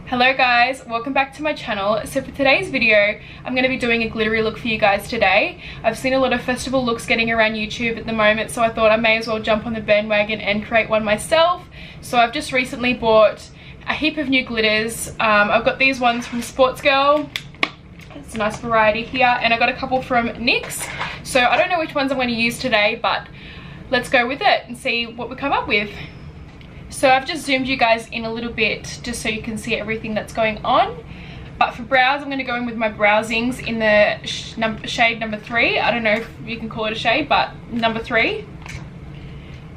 Hello guys, welcome back to my channel. So for today's video, I'm going to be doing a glittery look for you guys today. I've seen a lot of festival looks getting around YouTube at the moment, so I thought I may as well jump on the bandwagon and create one myself. So I've just recently bought a heap of new glitters. I've got these ones from Sports Girl. It's a nice variety here, and I got a couple from NYX. So I don't know which ones I'm going to use today, but let's go with it and see what we come up with. So I've just zoomed you guys in a little bit just so you can see everything that's going on. But for brows, I'm going to go in with my Browsings in the shade number 3. I don't know if you can call it a shade, but number 3.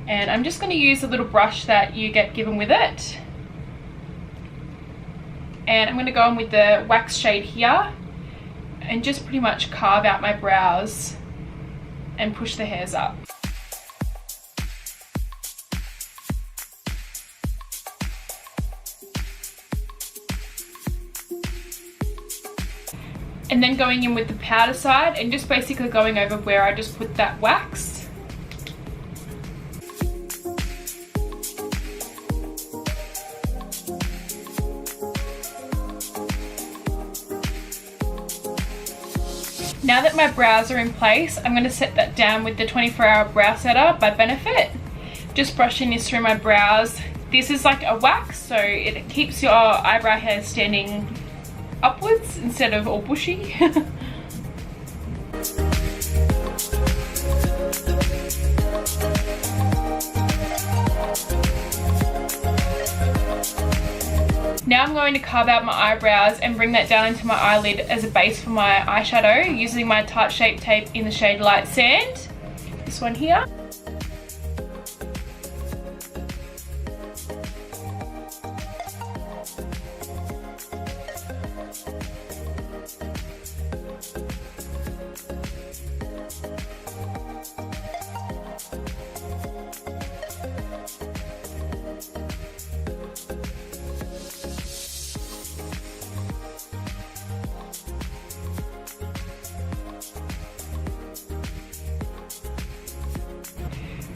And I'm just going to use a little brush that you get given with it. And I'm going to go in with the wax shade here and just pretty much carve out my brows and push the hairs up. And then going in with the powder side and just basically going over where I just put that wax. Now that my brows are in place, I'm going to set that down with the 24-hour brow setter by Benefit. Just brushing this through my brows. This is like a wax, so it keeps your eyebrow hair standing upwards instead of all bushy. Now I'm going to carve out my eyebrows and bring that down into my eyelid as a base for my eyeshadow using my Tarte Shape Tape in the shade Light Sand. This one here.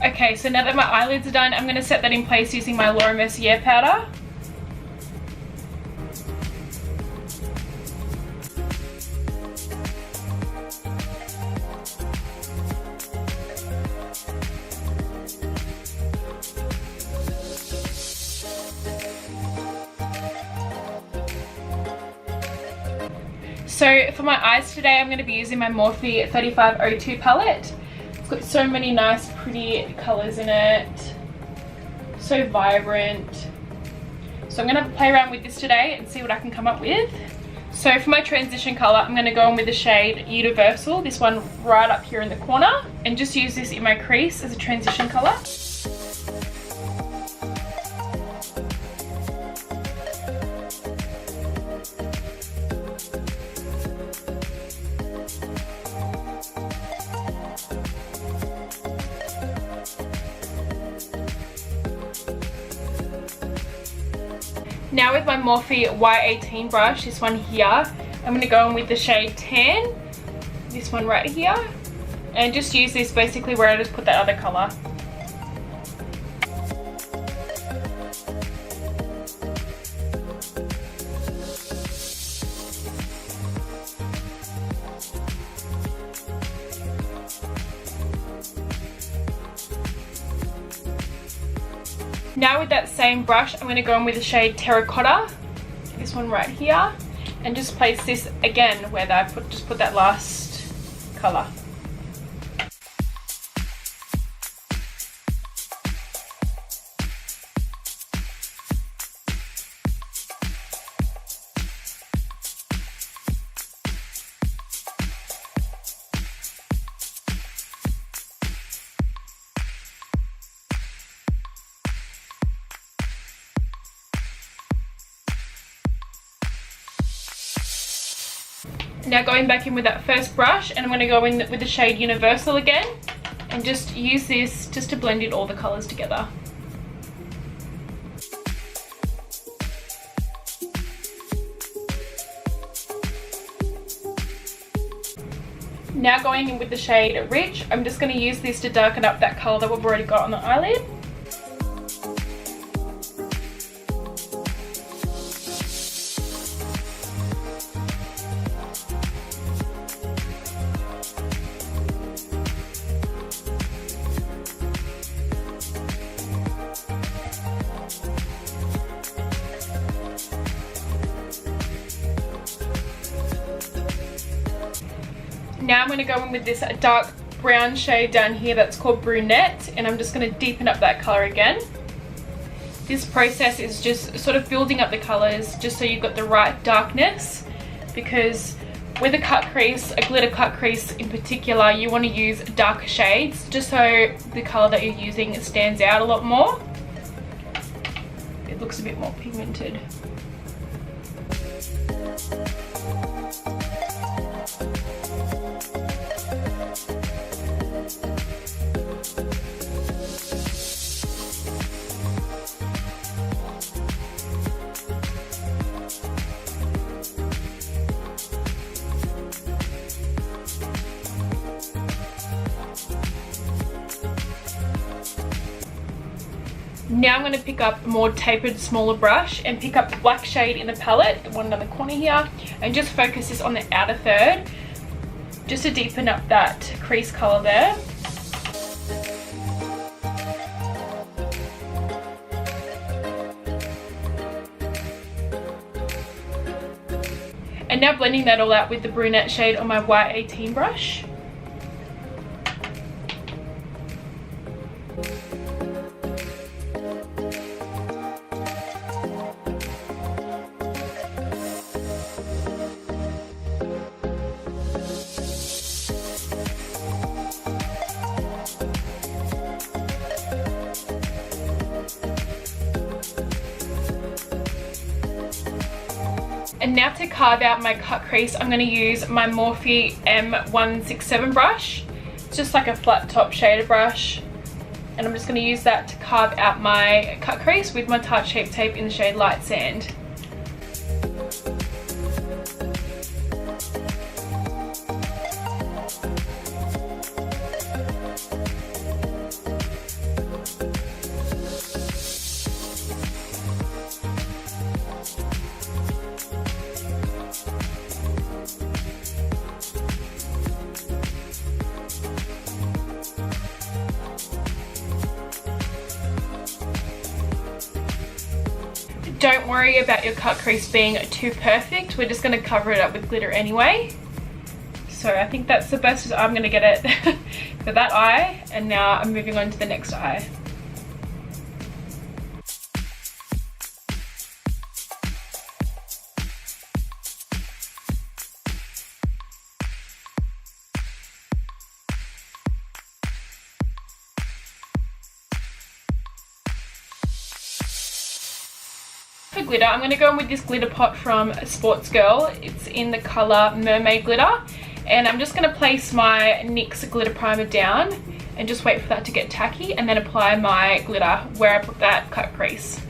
Okay, so now that my eyelids are done, I'm going to set that in place using my Laura Mercier powder. So for my eyes today, I'm going to be using my Morphe 3502 palette. It's got so many nice pretty colours in it, so vibrant. So I'm going to play around with this today and see what I can come up with. So for my transition colour, I'm going to go in with the shade Universal, this one right up here in the corner, and just use this in my crease as a transition colour. Now with my Morphe Y18 brush, this one here, I'm going to go in with the shade Tan, this one right here, and just use this basically where I just put that other colour. Now with that same brush, I'm going to go in with the shade Terracotta, this one right here, and just place this again where I just put that last colour. Now going back in with that first brush, and I'm going to go in with the shade Universal again and just use this just to blend in all the colours together. Now going in with the shade Rich, I'm just going to use this to darken up that colour that we've already got on the eyelid. Now I'm going to go in with this dark brown shade down here that's called Brunette, and I'm just going to deepen up that colour again. This process is just sort of building up the colours just so you've got the right darkness, because with a cut crease, a glitter cut crease in particular, you want to use darker shades just so the colour that you're using stands out a lot more. It looks a bit more pigmented. Now I'm going to pick up a more tapered, smaller brush and pick up the black shade in the palette, the one in the corner here, and just focus this on the outer third, just to deepen up that crease colour there. And now blending that all out with the brunette shade on my Y18 brush. And now to carve out my cut crease, I'm going to use my Morphe M167 brush. It's just like a flat top shader brush. And I'm just going to use that to carve out my cut crease with my Tarte Shape Tape in the shade Light Sand. Don't worry about your cut crease being too perfect. We're just going to cover it up with glitter anyway. So I think that's the best I'm going to get it for that eye. And now I'm moving on to the next eye. For glitter, I'm going to go in with this glitter pot from Sports Girl. It's in the colour Mermaid Glitter, and I'm just going to place my NYX glitter primer down and just wait for that to get tacky, and then apply my glitter where I put that cut crease.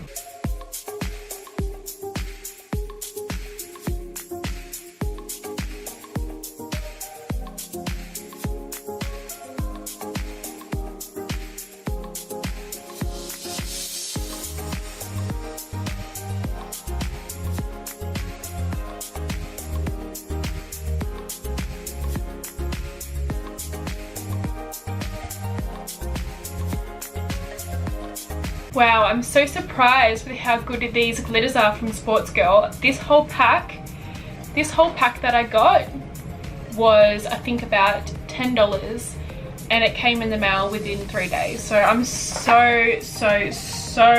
Wow, I'm so surprised with how good these glitters are from Sports Girl. This whole pack that I got was, I think, about $10, and it came in the mail within 3 days. So I'm so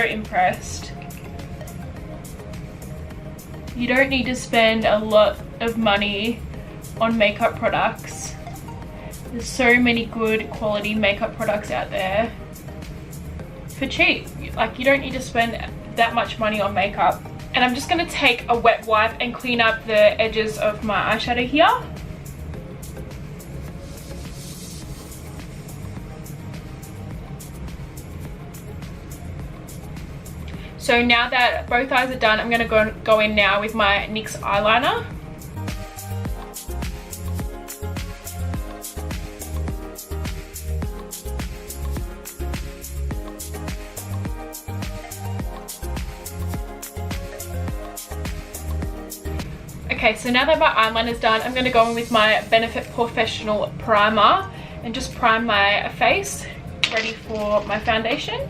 impressed. You don't need to spend a lot of money on makeup products. There's so many good quality makeup products out there for cheap. Like, you don't need to spend that much money on makeup. And I'm just going to take a wet wipe and clean up the edges of my eyeshadow here. So now that both eyes are done, I'm going to go in now with my NYX eyeliner. Okay, so now that my eyeliner's done, I'm going to go in with my Benefit Professional Primer and just prime my face, ready for my foundation.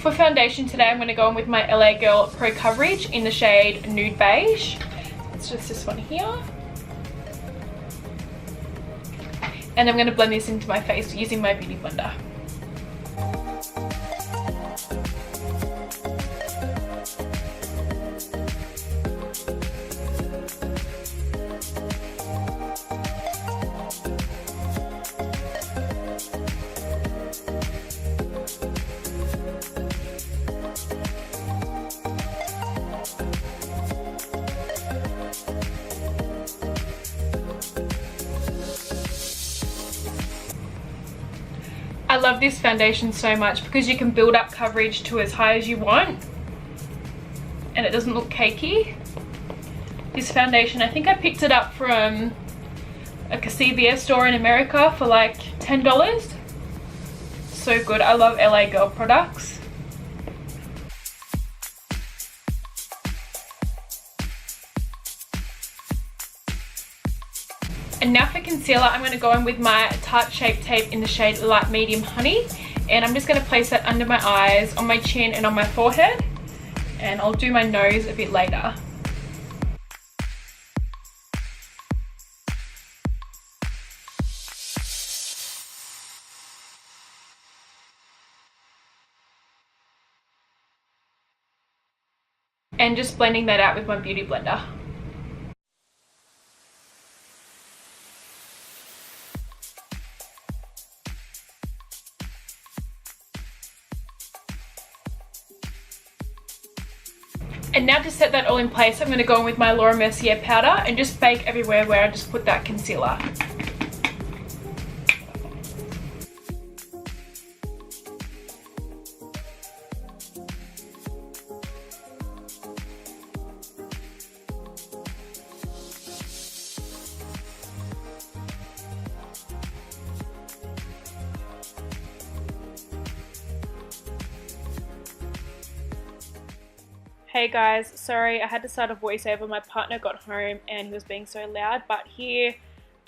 For foundation today, I'm going to go in with my LA Girl Pro Coverage in the shade Nude Beige. It's just this one here. And I'm going to blend this into my face using my Beauty Blender. I love this foundation so much because you can build up coverage to as high as you want and it doesn't look cakey. This foundation, I think I picked it up from a CVS store in America for like $10. So good. I love LA Girl products. And now for concealer, I'm going to go in with my Tarte Shape Tape in the shade Light Medium Honey. And I'm just going to place that under my eyes, on my chin and on my forehead. And I'll do my nose a bit later. And just blending that out with my Beauty Blender. And now to set that all in place, I'm going to go in with my Laura Mercier powder and just bake everywhere where I just put that concealer. Hey guys, sorry I had to start a voiceover. My partner got home and he was being so loud, but here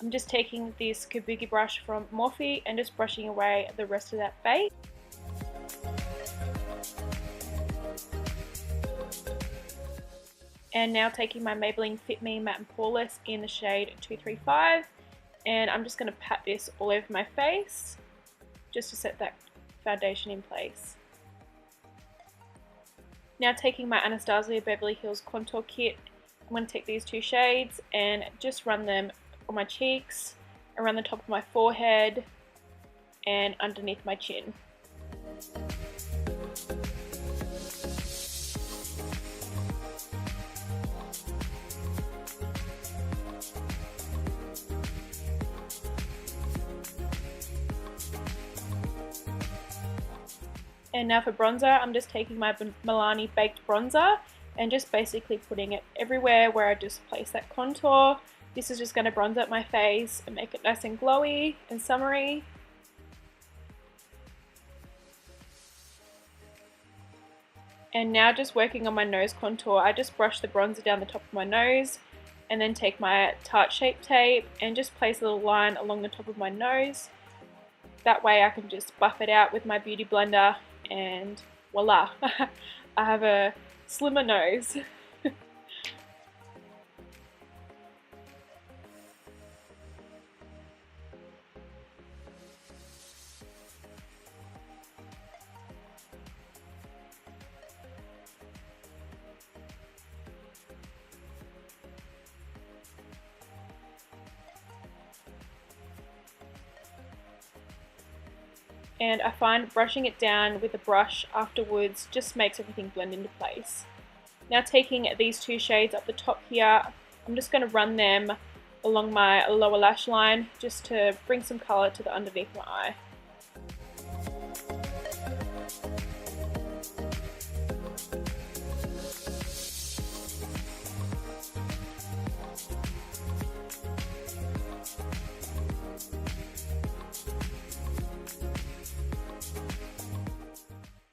I'm just taking this kabuki brush from Morphe and just brushing away the rest of that base. And now taking my Maybelline Fit Me Matte and Poreless in the shade 235, and I'm just going to pat this all over my face just to set that foundation in place. Now taking my Anastasia Beverly Hills Contour Kit, I'm going to take these two shades and just run them on my cheeks, around the top of my forehead and underneath my chin. And now for bronzer, I'm just taking my Milani Baked Bronzer and just basically putting it everywhere where I just place that contour. This is just going to bronze up my face and make it nice and glowy and summery. And now just working on my nose contour, I just brush the bronzer down the top of my nose and then take my Tarte Shape Tape and just place a little line along the top of my nose. That way I can just buff it out with my Beauty Blender and voila, I have a slimmer nose. And I find brushing it down with a brush afterwards just makes everything blend into place. Now taking these two shades up the top here, I'm just going to run them along my lower lash line just to bring some colour to the underneath my eye.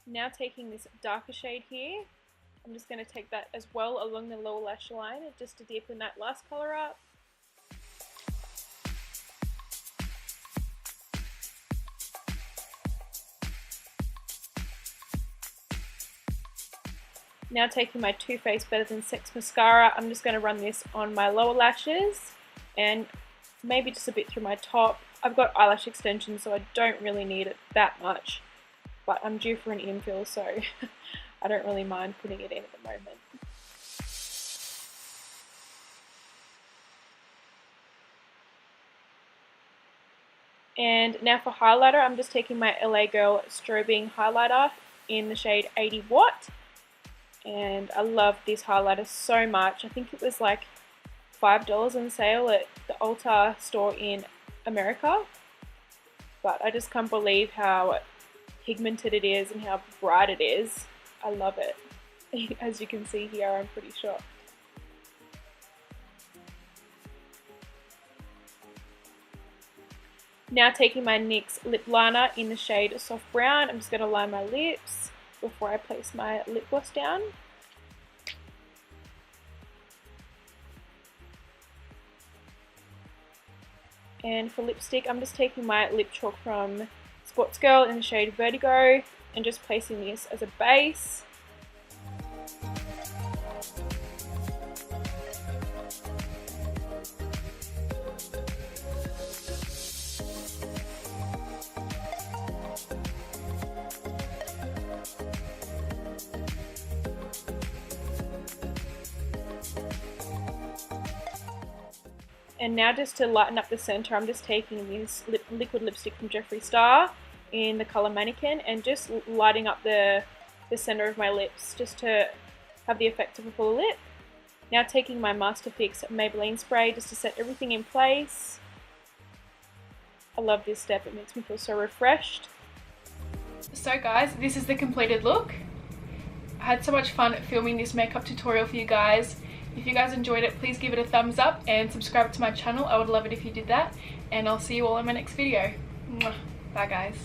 Now taking this darker shade here, I'm just going to take that as well along the lower lash line just to deepen that last colour up. Now taking my Too Faced Better Than Sex mascara, I'm just going to run this on my lower lashes and maybe just a bit through my top. I've got eyelash extensions, so I don't really need it that much, but I'm due for an infill, so I don't really mind putting it in at the moment. And now for highlighter, I'm just taking my LA Girl Strobing highlighter in the shade 80 Watt. And I love this highlighter so much. I think it was like $5 on sale at the Ulta store in America. But I just can't believe how pigmented it is and how bright it is. I love it. As you can see here, I'm pretty shocked. Now taking my NYX lip liner in the shade Soft Brown, I'm just going to line my lips before I place my lip gloss down. And for lipstick, I'm just taking my lip chalk from Sports Girl in the shade Vertigo and just placing this as a base. And now just to lighten up the center, I'm just taking this liquid lipstick from Jeffree Star in the color Mannequin and just lighting up the center of my lips just to have the effect of a full lip. Now taking my Master Fix Maybelline spray just to set everything in place. I love this step, it makes me feel so refreshed. So guys, this is the completed look. I had so much fun filming this makeup tutorial for you guys. If you guys enjoyed it, please give it a thumbs up and subscribe to my channel. I would love it if you did that. And I'll see you all in my next video. Mwah. Bye guys.